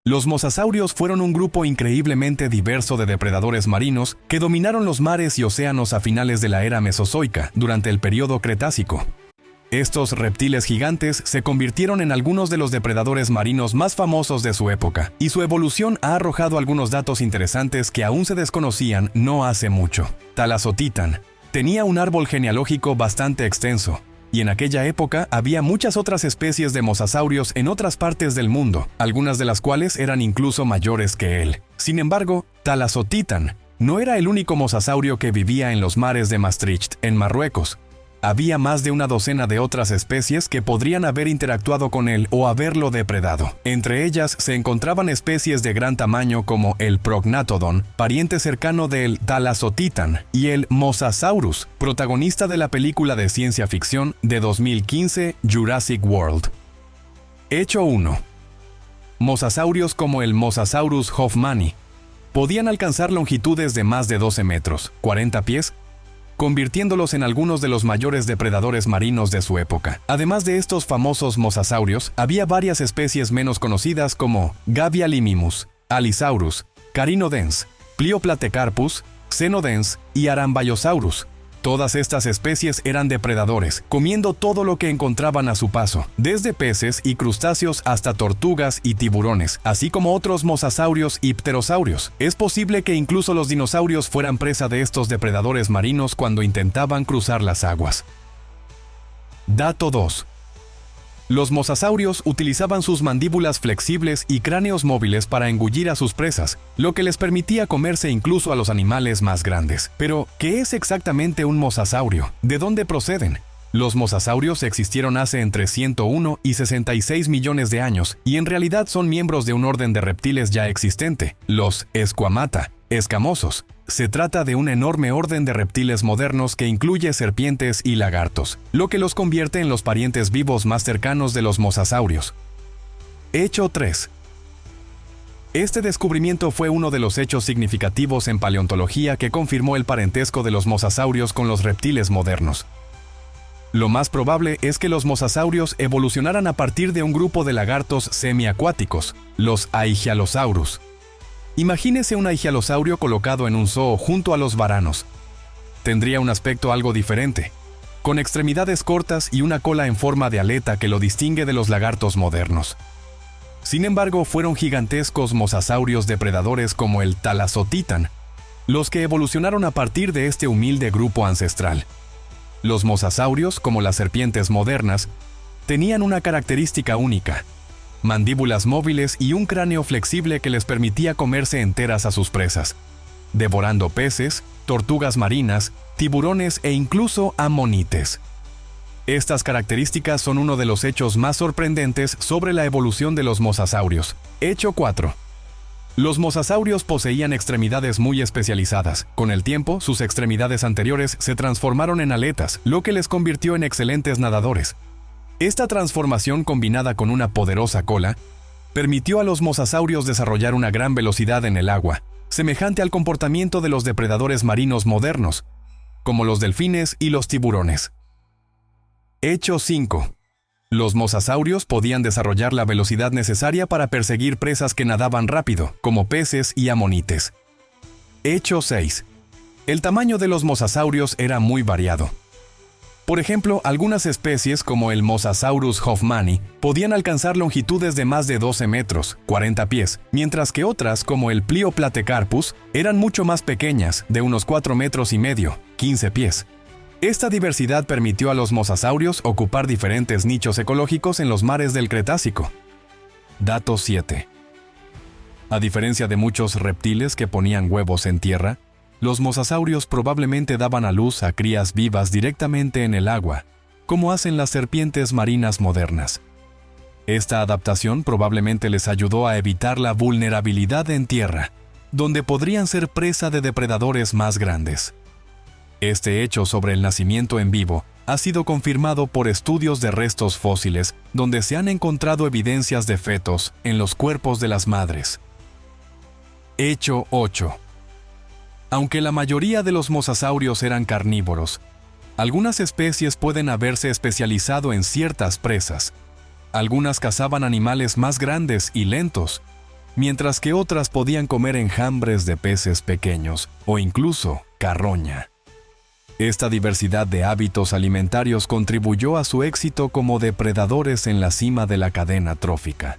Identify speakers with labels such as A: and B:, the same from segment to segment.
A: Los mosasaurios fueron un grupo increíblemente diverso de depredadores marinos que dominaron los mares y océanos a finales de la era Mesozoica, durante el período Cretácico. Estos reptiles gigantes se convirtieron en algunos de los depredadores marinos más famosos de su época, y su evolución ha arrojado algunos datos interesantes que aún se desconocían no hace mucho. Thalassothitan tenía un árbol genealógico bastante extenso, y en aquella época había muchas otras especies de mosasaurios en otras partes del mundo, algunas de las cuales eran incluso mayores que él. Sin embargo, Thalassothitan no era el único mosasaurio que vivía en los mares de Maastricht, en Marruecos. Había más de una docena de otras especies que podrían haber interactuado con él o haberlo depredado. Entre ellas se encontraban especies de gran tamaño como el Prognathodon, pariente cercano del Thalassothitan, y el Mosasaurus, protagonista de la película de ciencia ficción de 2015 Jurassic World. Hecho 1. Mosasaurios como el Mosasaurus hoffmanni podían alcanzar longitudes de más de 12 metros, 40 pies, convirtiéndolos en algunos de los mayores depredadores marinos de su época. Además de estos famosos mosasaurios, había varias especies menos conocidas como Gavialimimus, Alisaurus, Carinodens, Plioplatecarpus, Xenodens y Arambayosaurus. Todas estas especies eran depredadores, comiendo todo lo que encontraban a su paso, desde peces y crustáceos hasta tortugas y tiburones, así como otros mosasaurios y pterosaurios. Es posible que incluso los dinosaurios fueran presa de estos depredadores marinos cuando intentaban cruzar las aguas. Dato 2. Los mosasaurios utilizaban sus mandíbulas flexibles y cráneos móviles para engullir a sus presas, lo que les permitía comerse incluso a los animales más grandes. Pero, ¿qué es exactamente un mosasaurio? ¿De dónde proceden? Los mosasaurios existieron hace entre 101 y 66 millones de años, y en realidad son miembros de un orden de reptiles ya existente, los Squamata, escamosos. Se trata de un enorme orden de reptiles modernos que incluye serpientes y lagartos, lo que los convierte en los parientes vivos más cercanos de los mosasaurios. Hecho 3. Este descubrimiento fue uno de los hechos significativos en paleontología que confirmó el parentesco de los mosasaurios con los reptiles modernos. Lo más probable es que los mosasaurios evolucionaran a partir de un grupo de lagartos semiacuáticos, los Aigialosaurus. Imagínese un aigialosaurio colocado en un zoo junto a los varanos. Tendría un aspecto algo diferente, con extremidades cortas y una cola en forma de aleta que lo distingue de los lagartos modernos. Sin embargo, fueron gigantescos mosasaurios depredadores como el Thalassothitan, los que evolucionaron a partir de este humilde grupo ancestral. Los mosasaurios, como las serpientes modernas, tenían una característica única: mandíbulas móviles y un cráneo flexible que les permitía comerse enteras a sus presas, devorando peces, tortugas marinas, tiburones e incluso amonites. Estas características son uno de los hechos más sorprendentes sobre la evolución de los mosasaurios. Hecho 4. Los mosasaurios poseían extremidades muy especializadas. Con el tiempo, sus extremidades anteriores se transformaron en aletas, lo que les convirtió en excelentes nadadores. Esta transformación, combinada con una poderosa cola, permitió a los mosasaurios desarrollar una gran velocidad en el agua, semejante al comportamiento de los depredadores marinos modernos, como los delfines y los tiburones. Hecho 5. Los mosasaurios podían desarrollar la velocidad necesaria para perseguir presas que nadaban rápido, como peces y amonites. Hecho 6. El tamaño de los mosasaurios era muy variado. Por ejemplo, algunas especies como el Mosasaurus hoffmanni podían alcanzar longitudes de más de 12 metros, 40 pies, mientras que otras como el Plioplatecarpus eran mucho más pequeñas, de unos 4 metros y medio, 15 pies. Esta diversidad permitió a los mosasaurios ocupar diferentes nichos ecológicos en los mares del Cretácico. Dato 7. A diferencia de muchos reptiles que ponían huevos en tierra, los mosasaurios probablemente daban a luz a crías vivas directamente en el agua, como hacen las serpientes marinas modernas. Esta adaptación probablemente les ayudó a evitar la vulnerabilidad en tierra, donde podrían ser presa de depredadores más grandes. Este hecho sobre el nacimiento en vivo ha sido confirmado por estudios de restos fósiles, donde se han encontrado evidencias de fetos en los cuerpos de las madres. Hecho 8. Aunque la mayoría de los mosasaurios eran carnívoros, algunas especies pueden haberse especializado en ciertas presas. Algunas cazaban animales más grandes y lentos, mientras que otras podían comer enjambres de peces pequeños o incluso carroña. Esta diversidad de hábitos alimentarios contribuyó a su éxito como depredadores en la cima de la cadena trófica.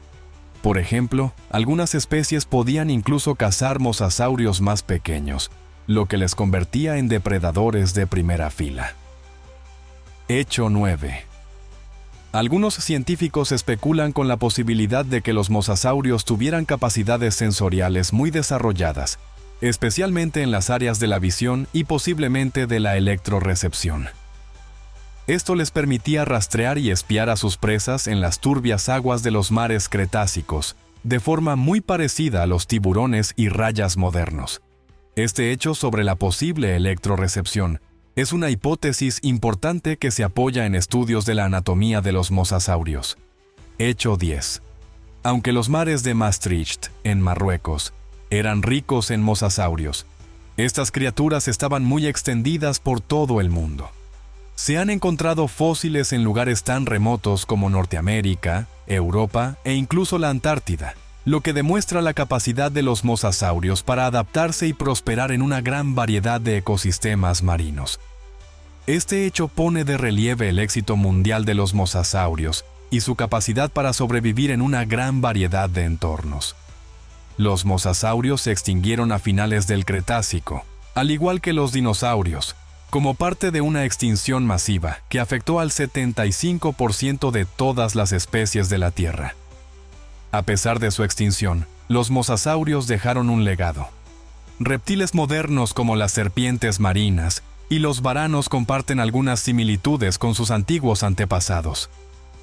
A: Por ejemplo, algunas especies podían incluso cazar mosasaurios más pequeños, lo que les convertía en depredadores de primera fila. Hecho 9. Algunos científicos especulan con la posibilidad de que los mosasaurios tuvieran capacidades sensoriales muy desarrolladas, especialmente en las áreas de la visión y posiblemente de la electrorecepción. Esto les permitía rastrear y espiar a sus presas en las turbias aguas de los mares cretácicos, de forma muy parecida a los tiburones y rayas modernos. Este hecho sobre la posible electrorecepción es una hipótesis importante que se apoya en estudios de la anatomía de los mosasaurios. Hecho 10. Aunque los mares de Maastricht, en Marruecos, eran ricos en mosasaurios, estas criaturas estaban muy extendidas por todo el mundo. Se han encontrado fósiles en lugares tan remotos como Norteamérica, Europa e incluso la Antártida, lo que demuestra la capacidad de los mosasaurios para adaptarse y prosperar en una gran variedad de ecosistemas marinos. Este hecho pone de relieve el éxito mundial de los mosasaurios y su capacidad para sobrevivir en una gran variedad de entornos. Los mosasaurios se extinguieron a finales del Cretácico, al igual que los dinosaurios, como parte de una extinción masiva que afectó al 75% de todas las especies de la Tierra. A pesar de su extinción, los mosasaurios dejaron un legado. Reptiles modernos como las serpientes marinas y los varanos comparten algunas similitudes con sus antiguos antepasados.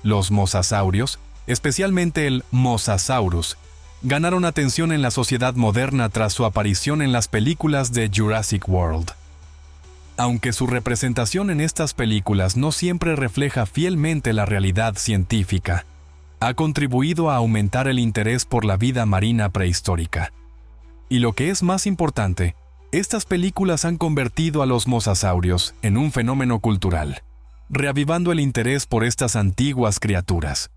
A: Los mosasaurios, especialmente el Mosasaurus, ganaron atención en la sociedad moderna tras su aparición en las películas de Jurassic World. Aunque su representación en estas películas no siempre refleja fielmente la realidad científica, ha contribuido a aumentar el interés por la vida marina prehistórica. Y lo que es más importante, estas películas han convertido a los mosasaurios en un fenómeno cultural, reavivando el interés por estas antiguas criaturas.